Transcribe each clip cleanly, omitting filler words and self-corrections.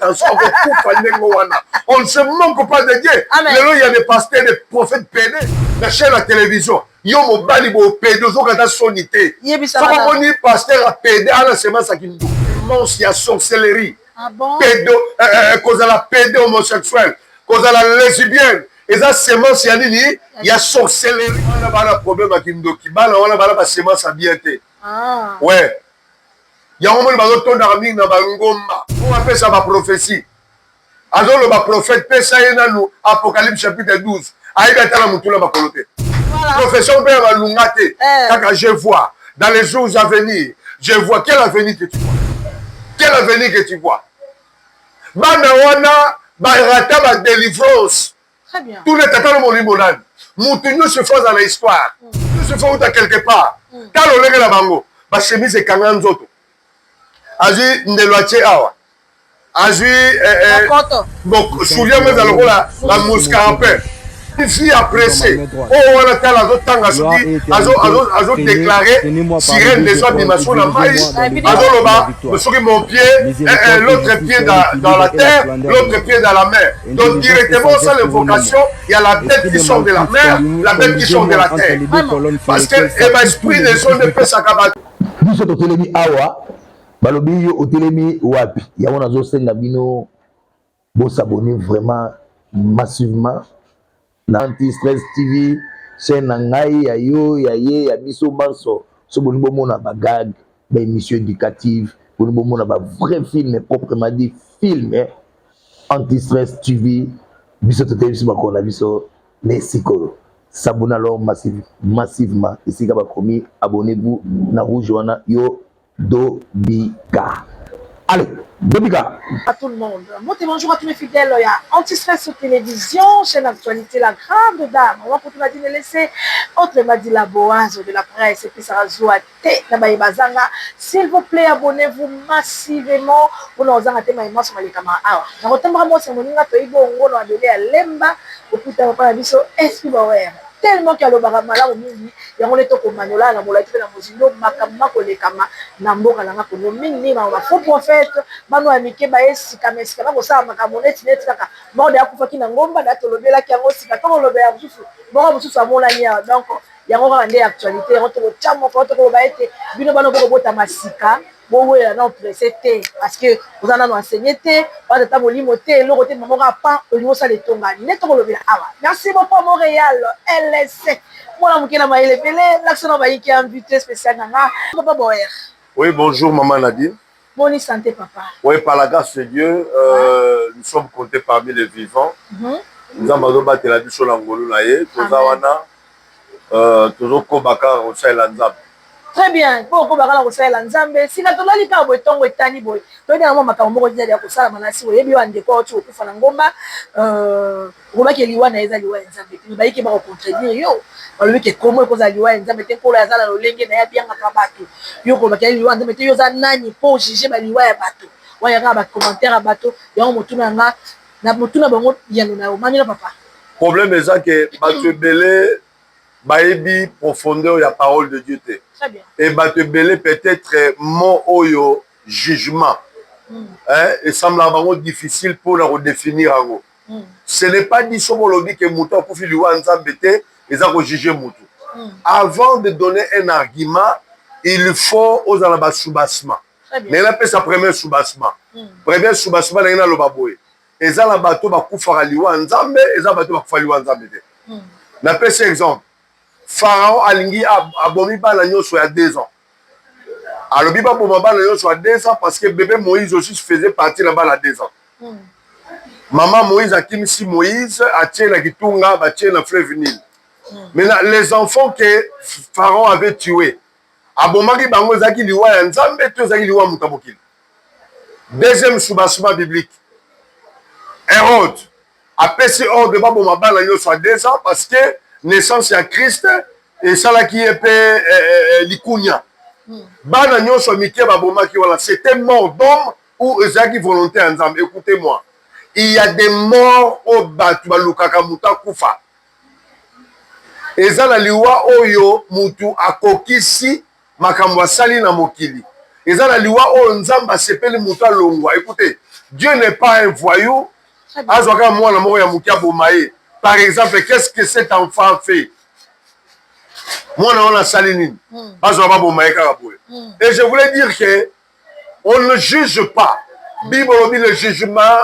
attention, on ne se manque pas de Dieu. Il y a des pasteurs, des prophètes pédés, la chaîne à la télévision. Yo mo bali bo pédé, zo kata sonité. So ko ni pasteur a pédé, ala sema sakindu. Mons ya sorcellerie. Ah bon? Pédo, cause à la pédé homosexuelle, cause à la lesbienne. Et ça semence ya nini? Il y a sorcellerie. On a pas de problème à Kindoki. On a pas de semence à bien été. Ah. Ouais. Il y a un moment où on a mis dans Bangoma. On appelle ça ma prophétie. Alors le prophète Pessa nous Apocalypse chapitre 12. Aïe la mutula ma coloté. Profession bien ma lungate. Quand je vois dans les jours à venir, je vois quel avenir que tu vois. Quel avenir que tu vois. Bana wana ba rata ba délivrance. Très bien. Tous les tatans mon limonade. Moutinho se fait dans l'histoire. Nous se fait quelque part. Quand on lève la bango, ba chemise kanganzoto. Aji ndeloache awa. Aji bon soulier mais dans le là la mouscarapé. Ici apprécié. Oh on a tal azo tanga sudi azo déclaré sirène des soins dimension la maïs. Azo loba soki mon pied l'autre pied dans la terre, l'autre pied dans la mer. Donc directement sans l'invocation, il y a la bête qui sort de la mer, la bête qui sort de la terre. Parce que l'esprit des gens ne peut s'accaparer. Nous sommes au awa. Balobi yo otelemi wapi ya wana zo senga bino bo s'abonner vraiment massivement na Anti-Stress TV chaîne ngai ya yo ya ye ya biso banso so boni bo mona ba gag ba émission éducative boni bo mona ba vrai film proprement dit film Anti-Stress TV biso tote biso ba kona biso les sikolo s'abonner alors massivement ici ka ba komi abonnez-vous na rouge wana yo Dobika. Allez, Dobika. À tout le monde. Bonjour à tous mes fidèles. Il y a Anti-Stress sur télévision, chaîne d'actualité, la grande dame. On va continuer à laisser autre m'a dit la boise de la presse et puis ça va jouer à s'il vous plaît, abonnez-vous massivement pour nous en attendre ma sur les caméras. Alors, je retiens vraiment ce moninga to ibo ngono adolé à lemba au putain pas la biso esprit bawere. Tellement qu'il y a le baramala au mini, il y a un état comme Manola, la mola qui est la mosino, makama kolekama, namboka la ngako, mini, ma faux prophète, mano amike baesi, kamesi, kama kosa makamoneti net kaka, mort de akufa ki na ngomba, dato lobe la kiango sika, comme lobe ya mususu, mort mususu a mona nia, donc il y a encore une actualité, on te le chamo, on te le baete, bino bano bota masika. Bon oui non précédé parce que vous en avez enseigné pas de tabou limoté le côté maman pas au niveau ça les tonga net ko lobela awa merci beaucoup Montréal LSC moi la mukela maile belé l'action ba yiki invité spécial nanga papa Boer. Oui bonjour maman Nadine. Bonne santé papa. Oui par la grâce de Dieu nous sommes comptés parmi les vivants. Nous avons battu la biso la ngolo na ye toza wana toujours kobaka au Sailanzab. Très bien. Pour que bakala kosala nzambe sika tolali ka botongo etani boy. To na mama makambo moko dia ya kosala manasi oyebi wa ndeko otu okufa na ngomba roba ke liwa na eza liwa nzambe. Ni bayike ba ko contredire yo. Balobi ke komo ko za liwa nzambe te ko la zala lolenge na ya bianga ka bato. Yo ko bakali liwa nzambe te yo za nani po juger ba liwa ya bato. Wa ya ba commentaire ya bato ya motuna nga na motuna bango ya na o mani na papa. Problème est que bato belé baebi profondeur ya parole de Dieu te. Très bien. Et bato belé peut-être mot oyo jugement. Et semble vraiment difficile pour la redéfinir ango. Ce n'est pas dit sur lobby que mouton pour faire liwa nzambe te et ça juger mouton. Avant de donner un argument, il faut aux alaba soubassement. Mais là peut sa premier soubassement. Premier soubassement na ina lobaboye. Et ça la bateau ba kufara liwa nzambe et ça bateau ba kufara liwa nzambe te. Na peut cet exemple. Pharaon alingi abomi bana nyonso ya 2 ans. Alobi ba boma bana nyonso ya 2 ans parce que bébé Moïse aussi faisait partie là-bas à 2 ans. Maman Moïse a kimisi Moïse a tient la kitunga ba tient la fleuve Nil. Maintenant les enfants que Pharaon avait tués abomaki bango zaki liwa ya nzambe to zaki liwa mutabokili. Deuxième soubassement biblique. Hérode a passé hors de ba boma bana nyonso ya 2 ans parce que naissance à Christ et ça là qui est likunya. Bana nyonso mike baboma ki voilà, c'était mort d'homme ou ezaki volonté ensemble. Écoutez-moi. Il y a des morts au batu balukaka muta kufa. Eza la liwa oyo mutu akokisi makambo asali na mokili. Eza la liwa oyo nzamba sepeli mutu alongwa. Écoutez, Dieu n'est pas un voyou. Par exemple, qu'est-ce que cet enfant fait? Et je voulais dire que on ne juge pas. Bible dit le jugement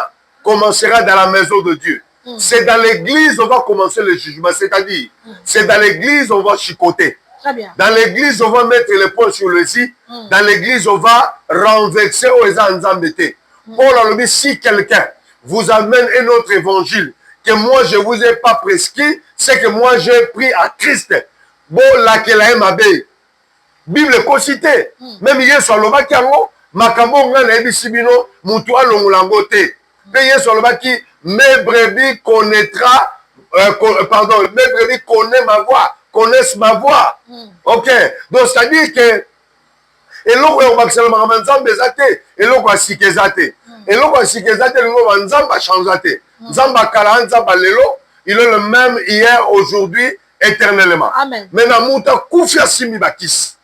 commencera dans la maison de Dieu. C'est dans l'église on va commencer le jugement. C'est-à-dire, c'est dans l'église on va chicoter. Très bien. Dans l'église, on va mettre les points sur le si. Dans l'église, on va renverser aux embêtés. Paul a dit, si quelqu'un vous amène un autre évangile que moi je ne vous ai pas prescrit, c'est que moi j'ai pris à Christ. Bon, là, qu'elle a aimé. Bible est cité. Même hier, sur le bac, Makambo, on a dit, Sibino, Moutoua, l'ongulangote. Mais hier, sur le bac, mes brebis connaîtra, pardon, mes brebis connaissent ma voix. Connaissent ma voix. Ok. Donc, c'est-à-dire que et l'on va maximum nzambe zate et l'on va sikezate et l'on va sikezate l'on va nzamba changeate nzamba kala nzamba lelo il est le même hier aujourd'hui éternellement. Amen. Mais na muta kufia simi bakisi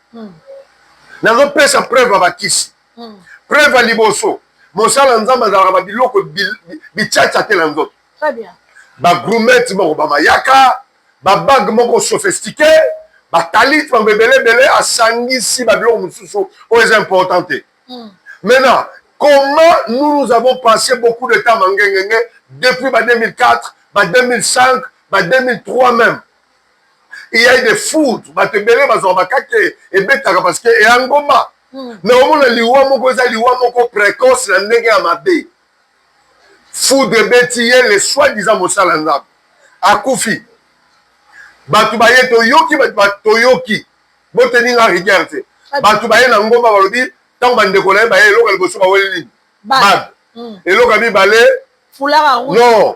nazo pesa preuve bakisi preuve liboso mosala nzamba za ba biloko bichacha te na nzoto. Très bien. Ba gourmet moko ba mayaka ba bag moko sophistiqué. Talit belé asangisi babiloko mususu est important. Maintenant, comment nous avons passé beaucoup de temps depuis 2004, 2005, 2003 même. Il y a eu des foudres, parce que et angoma. Mais au moins liwa moko précoce la ndenge ya mabe. Foudre betiye le soi-disant mosalanza. Akufi. Batu baye toyoki toyoki boteni nga regarde batu baye na ngomba balobi tango bandeko na ye baye eloko liboso baweli bag eloko ya mibale foulard rouge non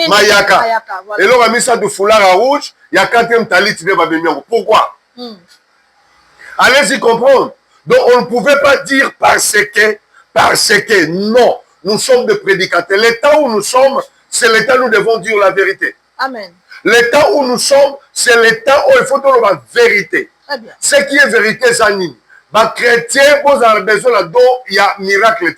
mayaka eloko ya misato foulard rouge ya 4e talite nde babemi yango. Pourquoi? Allez-y comprendre. Donc on ne pouvait pas dire parce que non, nous sommes des prédicateurs. L'état où nous sommes, c'est l'état où nous devons dire la vérité. Amen. L'état où nous sommes, c'est l'état où il faut dire la vérité. Ce qui est vérité, c'est nini. Les chrétiens, vous avez besoin de il y a miracle.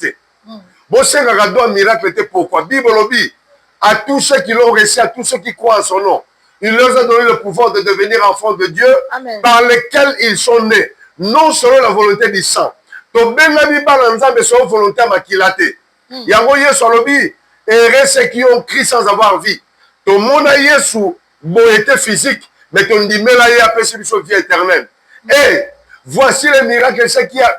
Vous avez besoin de miracle. Pourquoi? Bible dit à tous ceux qui l'ont reçu, à tous ceux qui croient en son nom, il leur a donné le pouvoir de devenir enfants de Dieu. Amen. Par lesquels ils sont nés, non selon la volonté du sang. Donc, ben la Bible, selon la volonté makilate. Yango yesu alobi, heureux ceux qui ont Christ sans avoir vie. Tout le monde a Yesu, beauté physique, mais ton dit, mais là, il y a apprécié une vie éternelle. Et voici les miracles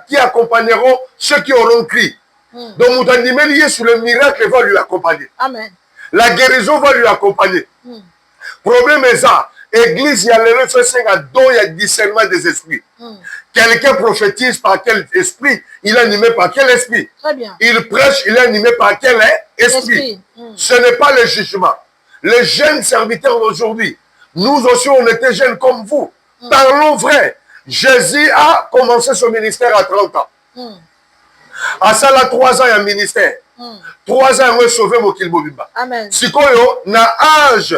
qui accompagneront ceux qui auront crié. Donc, mon dit, mais Yesu, le miracle va lui accompagner. Amen. La guérison va lui accompagner. Problème est ça. Église, il y a le fait à don, il y a discernement des esprits. Quelqu'un prophétise par quel esprit? Il est animé par quel esprit? Très bien. Il prêche, il est animé par quel esprit? Ce n'est pas le jugement. Les jeunes serviteurs d'aujourd'hui, nous aussi on était jeunes comme vous. Parlons vrai. Jésus a commencé son ministère à 30 ans. À ça, là, 3 ans, il y a un ministère. 3 ans, il a sauvé Mokil Bobimba. Amen. Si na âge,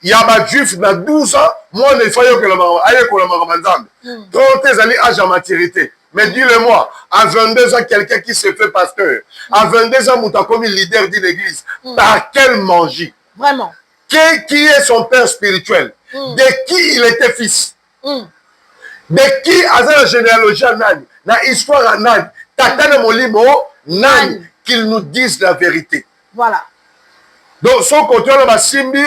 il y a un juif, na 12 ans, moi, il faut que le 30 ans, il âge à maturité. Mais dis-le-moi, à 22 ans, quelqu'un qui se fait pasteur, à 22 ans, il a comme leader d'une église, par quel manger? Vraiment. Qui est son père spirituel? De qui il était fils? De qui, à la généalogie, na histoire, Tatane Molimo, Nan, qu'ils nous disent la vérité. Voilà. Donc, son côté, on va simbi,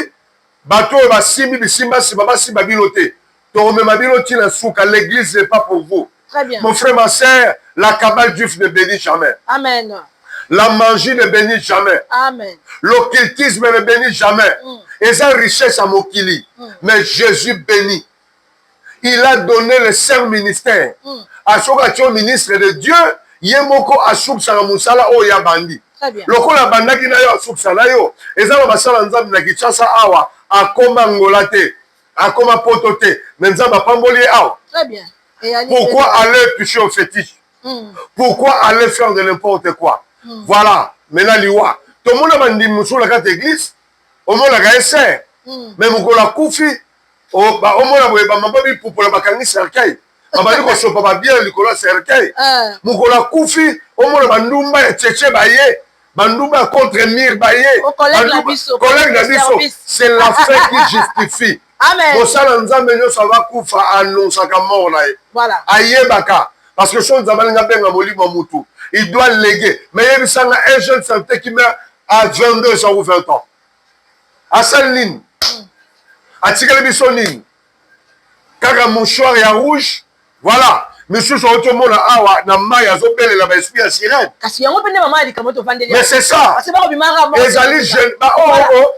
bateau, on va simbi, bisimba, sibaba, sibabilote. Torome mabiloti, la souka, l'église n'est pas pour vous. Très bien. Mon frère, ma sœur, la cabale juif ne bénit jamais. Amen. La magie ne bénit jamais. Amen. L'occultisme ne bénit jamais. Et sa richesse à Mokili. Mais Jésus bénit. Il a donné le saint ministère. À son ministre de Dieu, Yemoko a soupçonné Moussala o Yabandi. Très bien. Loko la bandaki na yo a soupçonné yo. Et ça va basala nzambe na Kinshasa awa. Akoma ngolate. Akoma potote. Mais nzambe pamboli awa. Très bien. Pourquoi aller toucher au fétiche? Pourquoi aller faire de n'importe quoi? Voilà. Maintenant, liwa. Tout le monde a dit Moussou la carte église. Au monde a gagné. Mais Moukola Koufi. Au monde a mababi pour la bakangi cercueil. Mabali ko sopa bien likolo cercueil. Moukola Koufi. Au monde a ndumba et tchéché baye. Bandouba contre Mir Baye. Collègue Nabiso. C'est la fin qui justifie. Amen. Mosala Nzambe ça va koufa annonce à mort là. Voilà. Ayebaka. Parce que son Nzambe nga benga molimo mutu. Il doit léguer. Mais il y a un jeune santé qui meurt à 22 ou 20 ans. À Saline. À Tigalibisonine. Kaka mouchoir ya rouge. Voilà. Monsieur sur tout le monde awa na maya zopele la esprit à sirène. Mais c'est ça.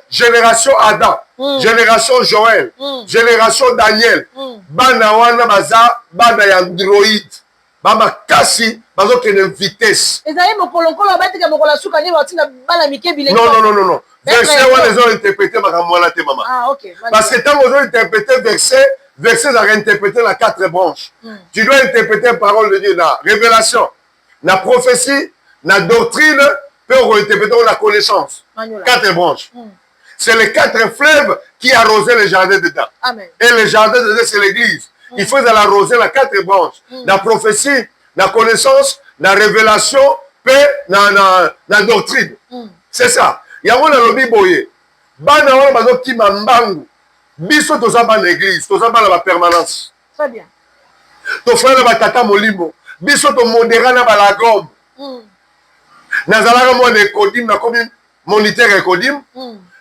Génération Adam, génération Joël, génération Daniel. Bana wana baza bana ya Android. Baba kasi bazo kene vitesse. Non. Verset wana les ont interprété makamwana te mama. Ah OK. Parce que tant qu'ils ont interprété verset à réinterpréter la 4 branches. Tu dois interpréter la parole de Dieu, la révélation, la prophétie, la doctrine, pour interpréter la connaissance. 4 branches. C'est les 4 fleuves qui arrosaient les jardins dedans. Amen. Et les jardins dedans, c'est l'église. Il faut l'arroser la 4 branches. La prophétie, la connaissance, la révélation, la doctrine. C'est ça. Il y a un lobby boye. Bana wana bazo ki mambangu. Biso toza ba l'église, toza ba la permanence. Très bien. To frère ba tata molimo. Biso to modéra na ba la gomme. Nazalaka mo ne kodim na komi moniteur et kodim.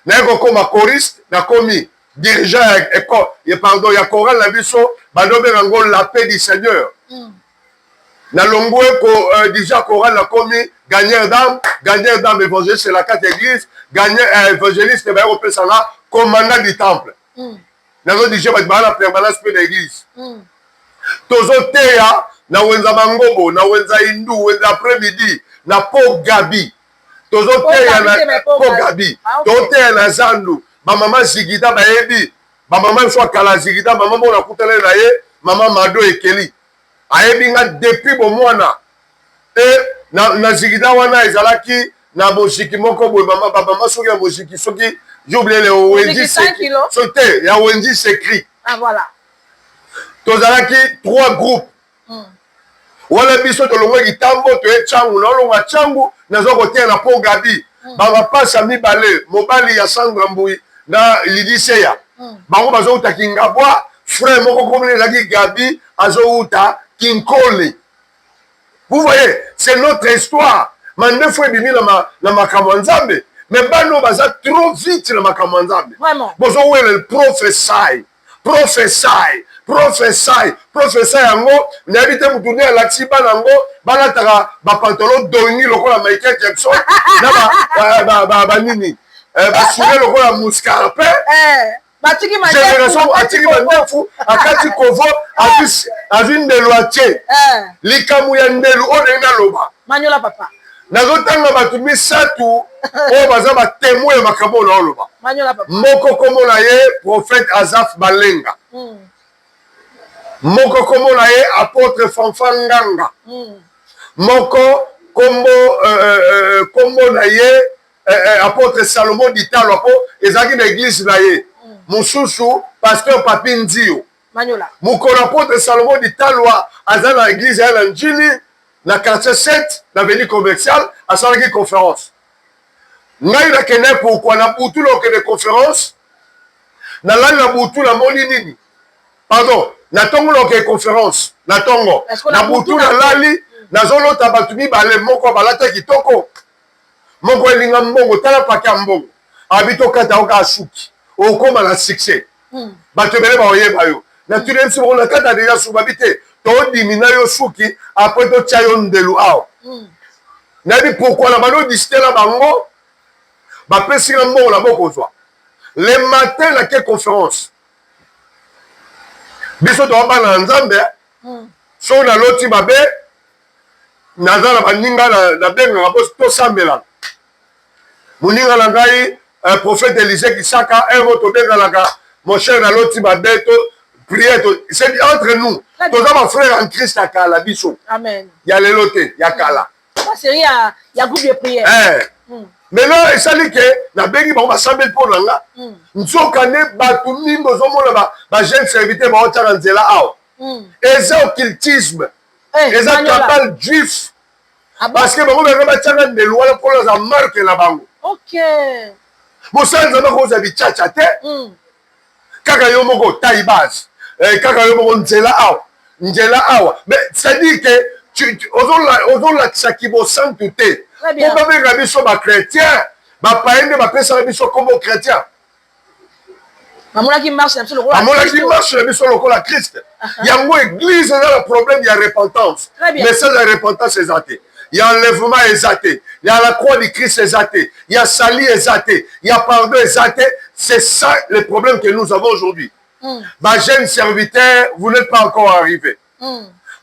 Na ko koma choriste, na komi dirigeant pardon, ya choral la biso ba dobe ngo la paix du Seigneur. Na longwe ko déjà choral la komi gagneur d'âme évangéliste c'est la 4 église, gagneur évangéliste ba européen ça là commandant du temple. Nazo déjà ba la permanence de l'église. Tozo teya na wenza mangobo, na wenza hindu, wenza après-midi, na po gabi. Tozo teya na po gabi. Tozo teya na zandu, ba maman zigida ba ebi, ba maman so kala zigida, ba maman na kutele na ye, maman Mado Ekeli. Ayebi nga depuis bo mwana. Na zigida wana ezalaki na bosiki moko boye mama soki ya bosiki soki j'ai oublié le Wendy s'écrit. Il y a Wendy s'écrit. Ah voilà. Tozalaki 3 groupes. Wala biso tolongo kitambo to etchangu na longa changu nazo kotia na po gabi. Ba pasa mibale mobali ya Sandra Mbui na Lidiseya. Bango bazo uta kingabwa frère moko komene laki gabi azo uta kinkole. Vous voyez, c'est notre histoire. Mande fwe bimi na makambo nzambe. Mais bano baza trop vite na makambo nzambe. Vraiment. Bozo wele prophesy yango na habite mutuni ya laxi banango balataka ba pantalon doni lokola Michael Jackson na ba nini basure lokola muscarpe génération atiki mandefu akati kovo avi ndelu atie likamu ya ndelu oyo na loba Manyola papa nazotanga bato misatu oyo baza batémoin ya makambo na oloba moko kombo na ye prophète Azaf Balenga moko kombo na ye apôtre Fanfanganga moko kombo na ye apôtre Salomon Ditalo apo ezalaki na église na ye mosusu pasteur Papi Nzio mokolo apôtre Salomon Ditalo aza na église ya na Njili na quartier 7 na avenue commerciale asalaki conférence ngai nakende pourquoi na butu lokende conférence nalali na butu namoni nini pardon na ntongo lokende conférence na ntongo na butu nalali nazolota bato mibale moko balata kitoko moko elinga mbongo tala pake ya mbongo abi tokata oka asuki okoma na succès bato ebele baoyeba yo natuni msi moko nakata deja suki babi te todimina yo suki apres totia yo ndelu awa nayebi pourquoi na bano disitela bango bapesi nga mbongo na bokozwa le matin nake conférence biso towa bana na nzambe so naloti mabe naza na baninga nabengaka bo tosambelaka moninga na ngai prophète Élisée Kisaka emo tobenganaka mon cher naloti mabe to prière c'est entre nous toza bafrère en Christ ya kala biso ya lelo te ya kala ya groupe de prière maintenant esali ke nabengi bango basambeli mpo na nga nzokande bato mingi ozomona bajeune serviteur baotiaka nzela awa eza occultisme eza cabale juif Ah bon? Parce que bango banga batiaka ndelo wana mpo naza marke na bango. Ok. Mosala nzambe akozwa bichacha te. Kaka yo moko taille basse. Kaka yo moko nzela awa. Nzela awa. Mais c'est-à-dire que ozolakisa kibosantu te. Po babengaka biso bachrétien. Bapaye nde bapesaka biso kombo chrétien. Amonaki marche na biso lokola Christ. Yango église eza na problème ya repentance. Message ya repentance eza te. Il y a enlèvement exaté. Il y a la croix du Christ exaté. Il y a sali exaté. Il y a pardon exaté. C'est ça le problème que nous avons aujourd'hui. Ma jeune serviteur, vous n'êtes pas encore arrivé.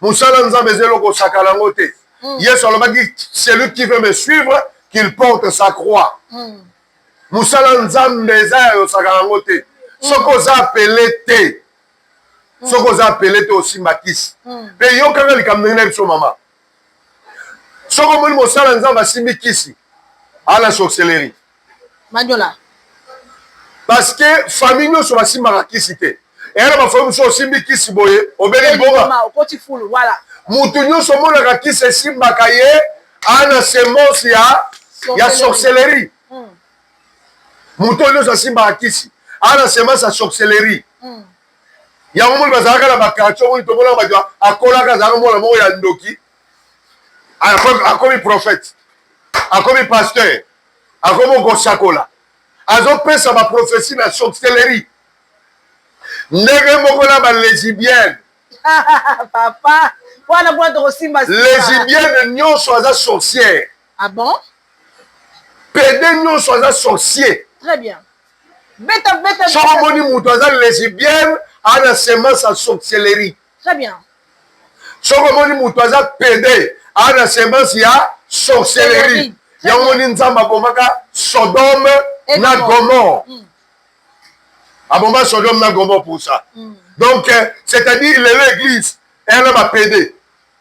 Moussala Nzambe Zeloko Sakalangote. Yes, on m'a dit, c'est lui qui veut me suivre, qu'il porte sa croix. Moussala Nzambe Sakalangote. Ce qu'on a appelé T. Ce qu'on a appelé T aussi Matis. Mais yo quand il kamene sur maman. Ce qu'on m'a Moussala Nzambe Simbi Kisi. À la sorcellerie. Magnola. Parce que famille nous sur la Simarakisi. Et elle m'a fait sur Simbi Kisi Boye. Obéli Boba. Voilà. Moutounio somo la Rakisi Simbakaye. À la semence ya sorcellerie. Moutounio sa Simbakisi. À la semence ya sorcellerie. Ya omo bazaka la bakacho on tomola badwa akola kazaka mo la mo ya ndoki. Akomi prophète. Akomi pasteur. Akomi gosakola. Azo pesa ba prophétie na sorcellerie. Ndenge moko na ba lesbienne. Papa, wana bwana tokosimba. Lesbienne nyonso aza sorcière. Ah bon? Pédé nyonso aza sorcier. Très bien. Beta. Soko moni mutu aza lesbienne ana semence ya sorcellerie. Très bien. Soko moni mutu aza pédé ana semence ya sorcellerie. Yango moni Nzambe abomaka Sodome na Gomorre. Abomaka Sodome na Gomorre pour ça. Donc, c'est-à-dire, l'église, elle m'a pédé.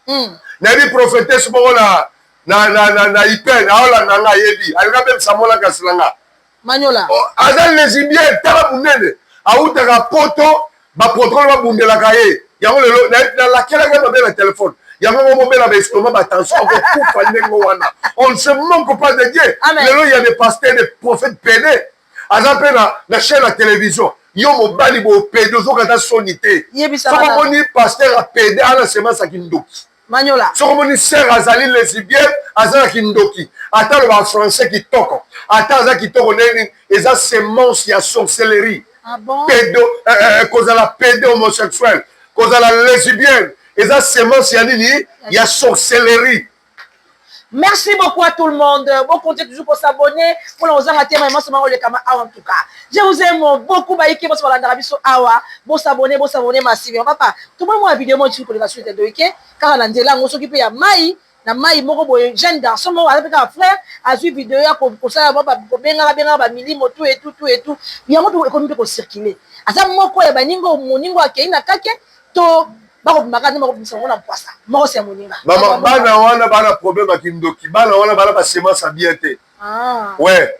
N'a dit prophéter ce moment-là, na hyper, na nga yebi. Elle a même Samola Kaslanga. Magnola. Azal les Indiens, tala bunene. Aoutaka poto, ba protocole va bunde la cahier. Yango lelo, na laquelle a gagné le téléphone. Yango mo bela ba estomac ba tension ko kufa ndengo wana. On ne se manque pas de Dieu. Lelo il y a des pasteurs, des prophètes pédés. Azal pe na chaîne à télévision. Yo mobali bo pédé ozokata sonité. Soko moni pasteur a pédé ana semence à kindoki. Magnola. Soko moni sœur azali lesbienne azala kindoki. Ata le français qui toko. Ata aza qui toko neni eza semence ya sorcellerie. Ah bon? Pédo kozala pédé homosexuel, kozala lesbienne, eza semence ya nini ya sorcellerie. Merci beaucoup à tout le monde. Bon, continuez toujours pour s'abonner. Pour nous arrêter, mais moi, c'est en tout cas. Je vous aime beaucoup. Baïki, bon, c'est awa. Bon, s'abonner, massivement. Papa, tout le monde a vidéo, moi, je suis pour la suite de Ike. Car là, on s'occupe de Maï. Na Maï, mon jeune garçon, mon frère, a vu vidéo, pour ça, pour bien, mili, moto et tout. Il y a un autre économie pour circuler. À ça, mon quoi, baningo, moningo, akei, na kake, to. Bana wana bana problème ya kindoki bana wana bana basemence ya bien te. Ouais,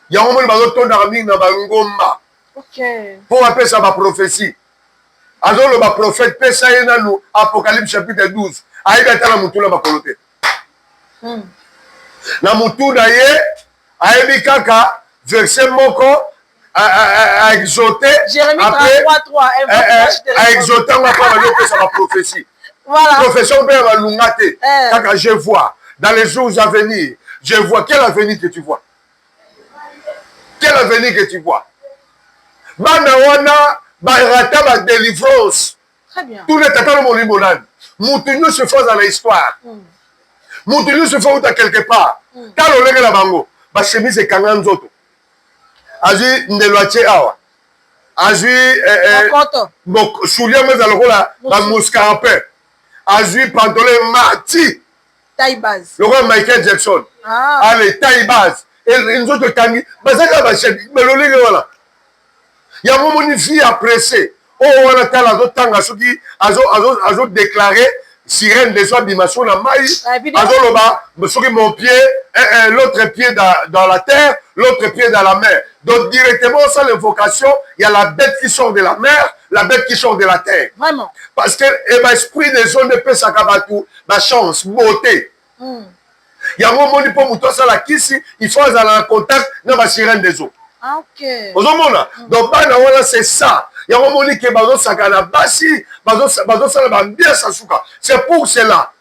yango moni bazotondaka mingi na bangomba mpo bapesa baprophétie. azoloba prophète pesa ye nanu Apocalypse chapitre 12 ayebi ata na mutu na makolo te. Na mutu na ye ayebi kaka verset moko à exhorter, à exhorter, on va pas la prophétie. Voilà. Profession bien va l'ungate. Quand je vois, dans les jours à venir, je vois quel avenir que tu vois. Quel avenir que tu vois. Banawana, barata, ba délivrance. Très bien. Tous les tatans mon limonade. Moutouniou se fait dans l'histoire. Moutouniou se fait quelque part. Quand on lève la bango, ba chemise et kanganzoto. Azui ndeloache awa azui soulier mais alokola ba muscarape azui pantalon mati taille base lokola Michael Jackson allez taille base et nzoto tangi bazaka ba chef melolenge wala ya momoni fille appréciée o wana tala zo tanga soki azo déclarer sirène de soi bimasson na mai azoloba soki mon pied l'autre pied dans la terre l'autre pied dans la mer. Donc directement sans l'invocation il y a la bête qui sort de la mer, la bête qui sort de la terre. Vraiment. Parce que l'esprit des hommes ne peut s'accabatou ma chance beauté yango moni mpo moto asala kisi il faut azala na contact na basirène des eaux. Ozomona donc bana wana c'est ça yango moni ke bazosaka na basi bazosala bambiasa suka. C'est pour cela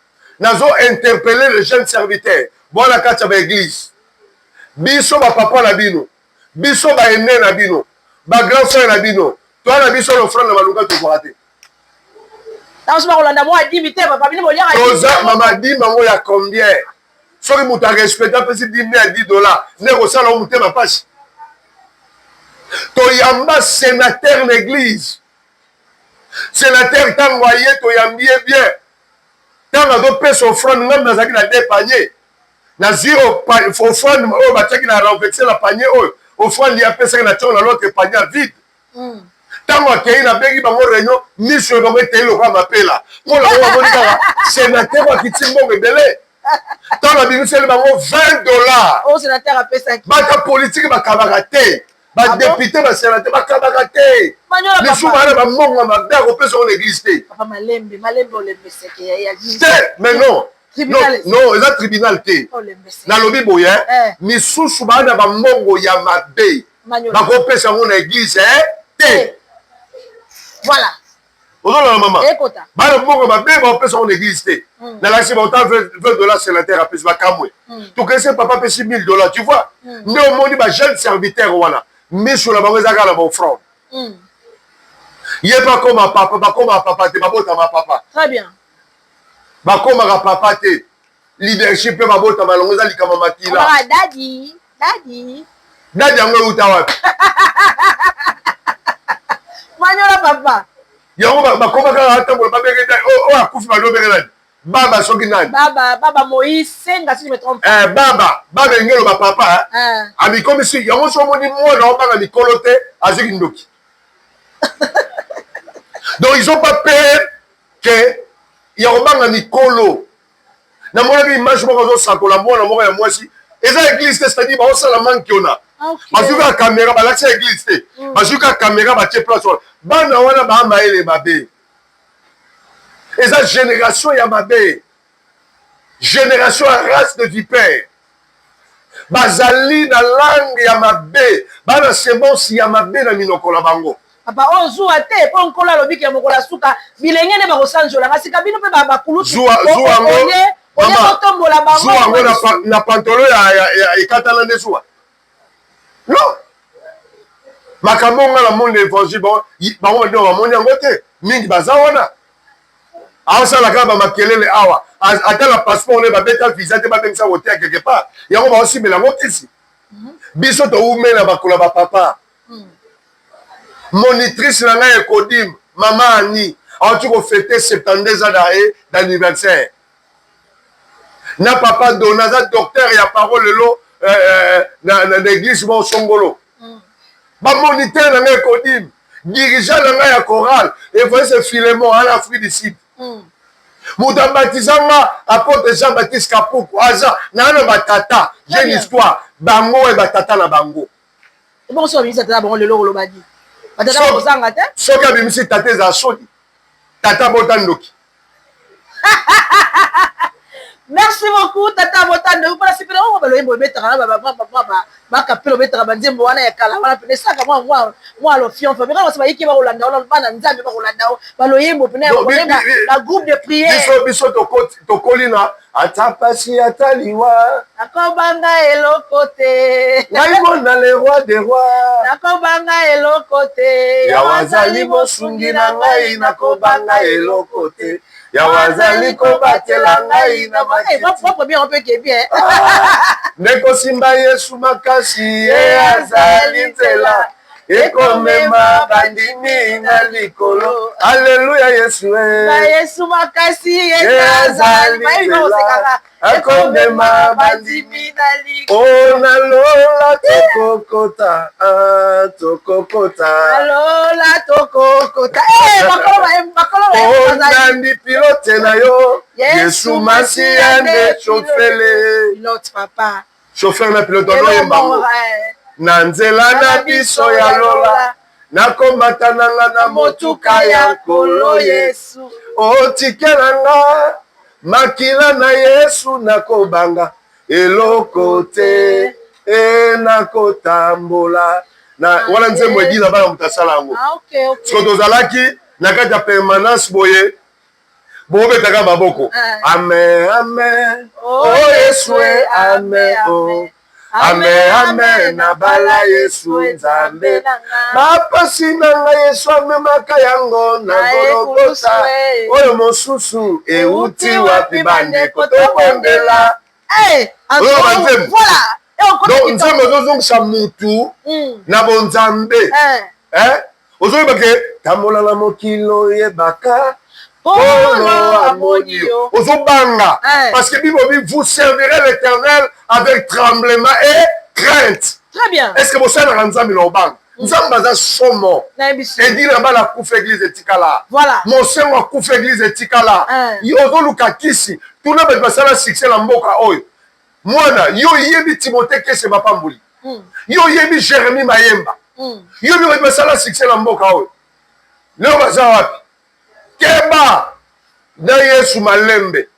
nazo interpeller le jeune serviteur bona kati ya baeglise biso bapapa na bino biso baene na bino bagrand frère na bino toa na biso l'offrande na baluka tokoka te toza mama di mango ya combien soki moto arespecte apesi 10 000 à $10 nde kosala o motema mpasi toyamba sénateur l'église sénateur ntango aye toyambi ye bien ntango azopesa offrande ngai nazalaki na de panier nazwi offrande oyo batiaki na renverse na panier oyo offrande ye apesaki na tiongo na l'autre panier ya vide ntango akei nabengi bango réunion miso bango etei lokola mapela mpona bango bamoni kaka sénateur akiti mbongo ebele ntango abimiseli bango $20 bata politike bakabaka te badepute basénateur bakabaka te lisu bana bambongo mabe akopesa ngo l'église te mais non non eza tribunal te nalobi boye misusu bana bambongo ya mabe bakopesa ngo na église te. Voilà. Ozolala mama bana mbongo mabe bakopesa ngo na église te nalakisi baota $20 sénateur apesi bakamwe tokese papa apesi $1000 tu vois nde omoni bajeune serviteur wana miso na bango ezaka na baofrande ye bakoma papa bakoma papa te babotama papa très bien bakomaka papa te leadership mpe babotama longo eza likama makila dadi yango euta wapi manyola papa yango bakomaka atambola babengeta oyo akufi balobenge nani baba soki nani baba Moïse senga si je me trompe baba engelo bapapa amikomisi yango so omoni mwana obanga mikolo te azwiki ndoki donc ils ont pas peur que yakobanga mikolo namonaki image moko azosakola mwana moko ya mwasi eza église te c'est-à-dire baosala mankiona bazwi kaka caméra balakisa église te bazwi kaka caméra batie place wana bana wana bamayele mabe eza génération ya mabe génération ya race de vipère bazali na langue ya mabe bana semence ya mabe na minoko na bango papa oyo zuwa te mpo nkolo alobiki ya mokolo asuka bilenge nde bakosanzolanga sika bino mpe bakulutuotombola bango na pantolo ya ekatana nde zuwa non makambo nga na monde évangile bango nde bamoni yango te mingi baza wana aosalaka bamakelele awa ata na passeport ne babeta visa te babengisa koteya quelque part yango baosimela yango kisi biso toumela bakola bapapa monitrice na ngai ekodim mama ani aoti kofete 72 ans d'anniversaire na papa dona aza docteur ya parole lelo na l'église mo songolo bamoniteur na ngai ekodim dirigeant na ngai ya chorale evoyese Philémon en Afrique du Sud moto abatizanga apôtre Jean Baptiste Kapuku aza na batata j'ai une histoire bango e batata na bango bonso bimisa tata bango lelo olobadi batata bozanga te soki abimisi tata eza soni tata botandoki merci beaucoup tata botandoki mpona sipela oyo baloyembo ebetaka na bakapela obetaka banzembo wana ya kala wana pene esaka mwa alofionfa mekana basi bayiki bakolanda wana bana nzambe bakolanda baloyembo pene na groupe de prière biso tokoli na ata pasi ata liwa nakobanga eloko te ngai mona le roi des rois nakobanga eloko te yawa azali mosungi na ngai nakobanga eloko te yawa azali kobatela ngai na ndekosimba yesu makasi ye azali nzela ekomema bandimi na likolo alleluya yesu yesu makasi ye azali nzela akomema bandimi na likolo nalola tokokota nalola tokokota onandi pilote na yo yesu masiya nde chauffeur na pilote onoyembango na nzela na biso ya lola nakombatananga na motuka ya nkolo yesu otikelanga makila na Yesu nakobanga eloko te nakotambola na wana nzembo edina bana mutasala yango siko tozalaki na kati ya permanence boye bobetaka maboko amen amen o Yesu amen o amen amen nabala Yesu nzambe bapasi na ngai Yesu amemaka yango na Golgotha oyo mosusu euti wapi bandeko tokondela donc nzambe ozozongisa mutu na bonzambe ozoyeba ke tambola na mokili oyebaka ozobanga parce que Bible dit vous servirez l'Éternel avec tremblement et crainte. Très bien. Est-ce que vous savez dans Nzambe lobang Nzambe aza somo edi na bala kufa église etikala voilà mosengo akufa église etikala ozoluka kisi tuna bato basala succès na mboka oyo mwana yo yebi Timothée kese bapamboli yo yebi Jérémie Mayemba yo bi bato basala succès na mboka oyo leo baza wapi keba na Yesu malembe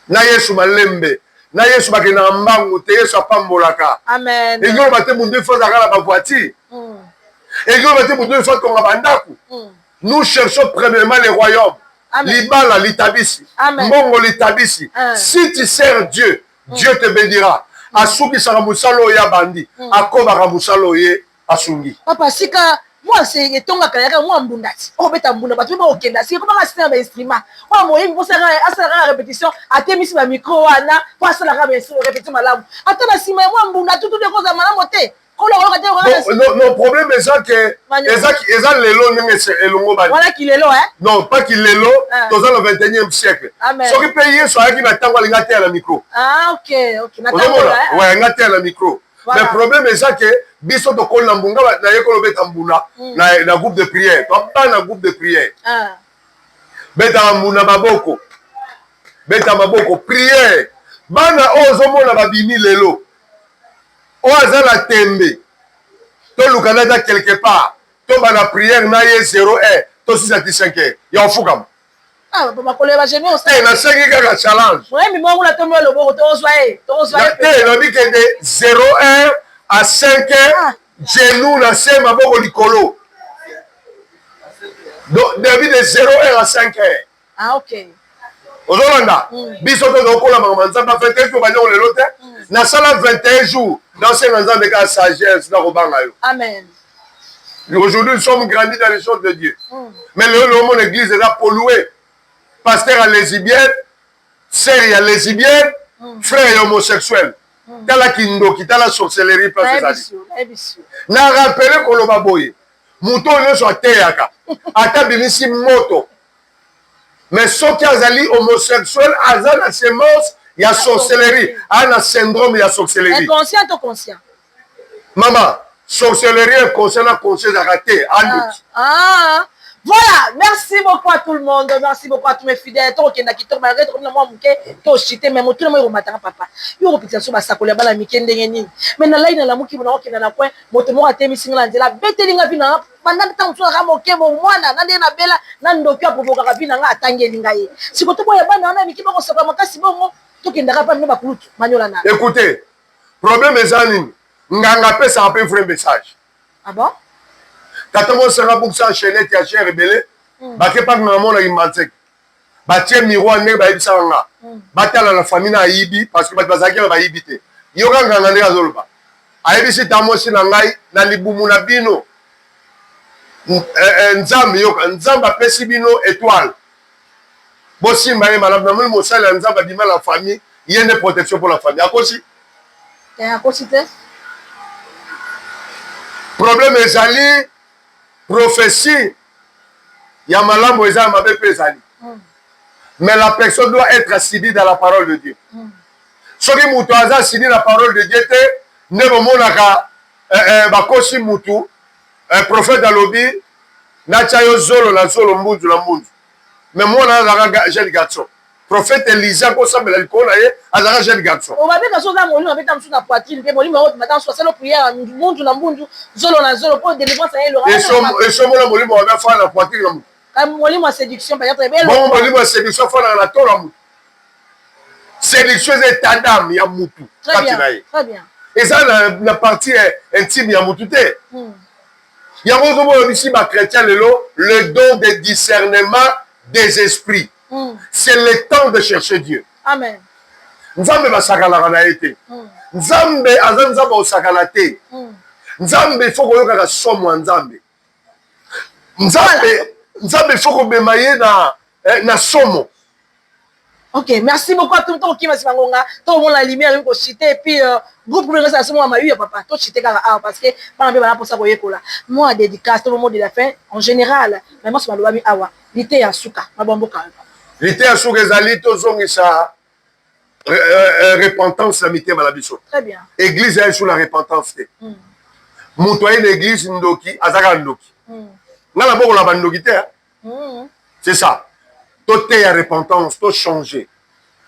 na Yesu malembe na Yesu bakena mbangu te Yesu apambolaka amen egolo bate mundu faut zakala ba voiture egolo bate mundu faut konga bandaku nous cherchons premièrement le royaume libala litabisi mbongo litabisi si tu sers Dieu Dieu te bénira asuki saka musalo ya bandi akobaka musalo ye asungi papa sika moi c'est etonga kala moi mbundati obeta mbunda batu ba okenda si comment asina ba instrument moi moyi mpo sala asala répétition atemisi ba micro wana po asala ka répétition malamu atana sima moi mbunda tout de cause malamu te non problème est ça que eza lelo ndenge elongo bani voilà qui lelo hein non pas qui lelo toza le 21e siècle soki pe Yesu ayaki na ntango alinga te na micro ok na ntango ouais nga te na micro mais problème est ça que biso tokoli na mbunga na ye kolobeta mbuna na groupe de prière topa na groupe de prière beta mbuna maboko beta maboko prière bana oyo ozomona babimi lelo oyo aza na tembe toluka na aza quelque part tomba na prière na ye 0 to 6 à 5 heures ya ofukama nasengi kaka challenge te nabi kende 0 à 5 heures genou na se maboko likolo depuis de 0 à 5 heures ozolanda biso tozokola makambo ya nzambe 21 jours banyango lelo te nasala 21 jours nasenga nzambe kaka sagesse na kobanga yo aujourd'hui nous sommes grandis dans les choses de Dieu mais lelo mon église est polluée pasteur à lesbienne sœur ya lesbienne frère ya homosexuel tala kindoki tala sorcellerie place ezali na rappele koloba boye moto nyonso ateyaka ata bimisi moto mais soki azali homosexuel aza na semence ya sorcellerie aza na syndrome ya sorcellerie inconscient ou conscient mama sorcellerie inconscient na conscient ezaka te anduki voilà, merci beaucoup à tout le monde, merci beaucoup à tous mes fidèles. Toi qui es qui tombe malgré tout le monde qui chité mais tout le monde rematera papa. Yo repetition sur basakole bala mikende ngeni. Mais na laina la muki bona okenda na point, moto mo atemi singla nzela betelinga bina banda tangu ka moke mo mwana na ndena bela na ndoki apoboka kabina nga atangeli ngai. Sikoto boya bana na miki bako soka makasi bongo to kenda ka pa no bakulutu manyola na. Écoutez, problème ezani nganga pesa un peu vrai message. Ah bon? Quand on se rend pour ça chaîne qui a cher rebelle baké pas na mona imantek batie miroir ne ba ibisa nga batala la famille na yibi parce que bazaki ba yibité yoka nganga ne azolba ayibisi tamosi na ngai na libumu na bino nzambe yoka nzamba pesi bino étoile bosimba ye malab na muli mosala nzamba bima la famille yende protection pour la famille akosi te problème ezali prophétie ya malambo eza mabe pe ezali mais la personne doit être assidue dans la parole de Dieu soki mutu aza assidue na parole de Dieu te nde bomonaka bakosi mutu prophète alobi natya yo zolo na zolo mbunzu na mbunzu mais mwana azalaka jeune garçon prophète Elisa kosambela likolo na ye azalaka jeune garçon obabeka soza molimo abeta mosusu na poitrine mpe molimo yango mata sosala prière mbunzu na mbunzu zolo na zolo mpo délivrance ya ye esomona molimo wabia fana na poitrine na mutu molimo ya séduction peut-être bon molimo ya séduction fana na tolo ya mutu séduction eza état d'âme ya mutu kati na ye eza na partie intime ya mutu te yango ozomona bisi bachrétien lelo le don de discernement des esprits c'est le temps de chercher Dieu. Amen. Nzambe basakalaka na ye te nzambe aza nzambe osakala te nzambe fo koyokaka somo ya nzambe nzambe fo kobema ye na somo. Ok, merci beaucoup à tout le monde qui m'a dit tout le monde la lumière ko chiter et puis groupe pour ça somo ma papa to chiter kala parce que pas na pour ça koyeko la moi dédicace tout le monde de la fin en général mais moi c'est ma lobami awa lité ya suka mabomboka lité ya suka ezali to zongisa repentance la mitema la biso. Très bien. Église est sur la repentance. Mutu aye na église ndoki azaka ndoki. Ngala boko la bandoki te. C'est ça. Tout est à repentance, tout changer.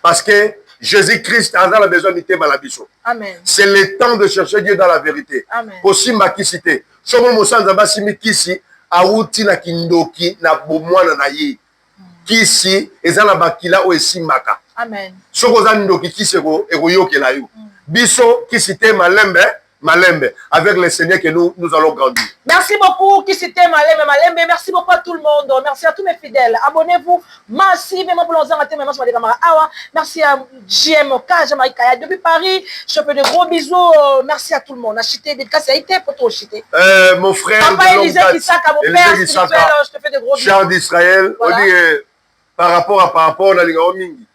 Parce que Jésus-Christ a besoin de mitema la biso. Amen. C'est le temps de chercher Dieu dans la vérité. Amen. Aussi ma kisite. Somo mosanza basimi kisi auti na kindoki na bomwana na ye. Kisi ezala bakila o esimaka. Amen. Soko za ndoki kiseko ekoyokela yo. Biso kisite malembe avec le Seigneur que nous allons grandir. Merci beaucoup kisite malembe. Merci beaucoup à tout le monde. Merci à tous mes fidèles. Abonnez-vous massivement pour l'ensemble de Awa. Merci à JMK, Jean-Marie Kaya depuis Paris. Je fais de gros bisous. Merci à tout le monde. Achetez des casses pour tout acheter. Mon frère Papa Élisée Kisaka, mon père spirituel, je te fais de gros bisous. Chant d'Israël, on dit par rapport à la Mingi.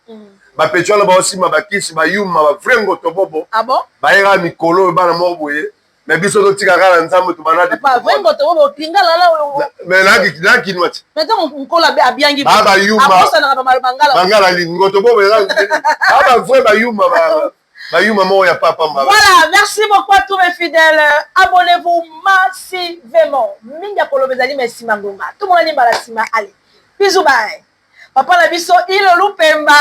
Ba petio la ba aussi ma bakisi ba yuma ba vrengo to bobo. Ah bon? Ba era mikolo ba na moboye. Mais biso to tika kala nzambe to bana de. Ba vrengo to bobo tingala la. Mais là qui noite. Maintenant on kola be abiangi. Ba yuma. Aposa na ba bangala. Bangala lingo to bobo là. Ba vrai ba yuma ba yuma mo ya papa mba. Voilà, merci beaucoup à tous mes fidèles. Abonnez-vous massivement. Minga kolo bezali merci mangonga. Tout le monde ni balasima allez. Bisous bye. Papa la biso ilo lupemba.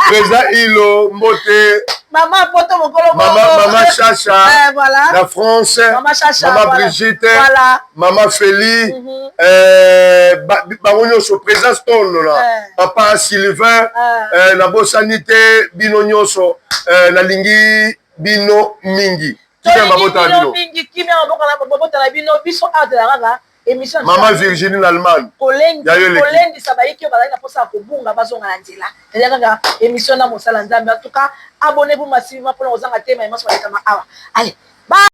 Président ilo mbote. Maman poto mokolo. Maman Chacha. Voilà. La France. Maman Chacha. Maman Voilà. Brigitte. Voilà. Maman Félie. Bango nyonso président Stone là. Papa Sylvain. Na bosanité bino nyonso na lingi bino mingi. Kimia mabota bino. Kimia mabota na bino biso adela émission Maman Virginie l'Allemagne. Kolendi sabaiki bazali na posa kobunga bazonga na nzela. C'est-à-dire émission na mosala nzambe. En tout cas, abonnez-vous massivement pour nous en attendre émission avec Awa. Allez.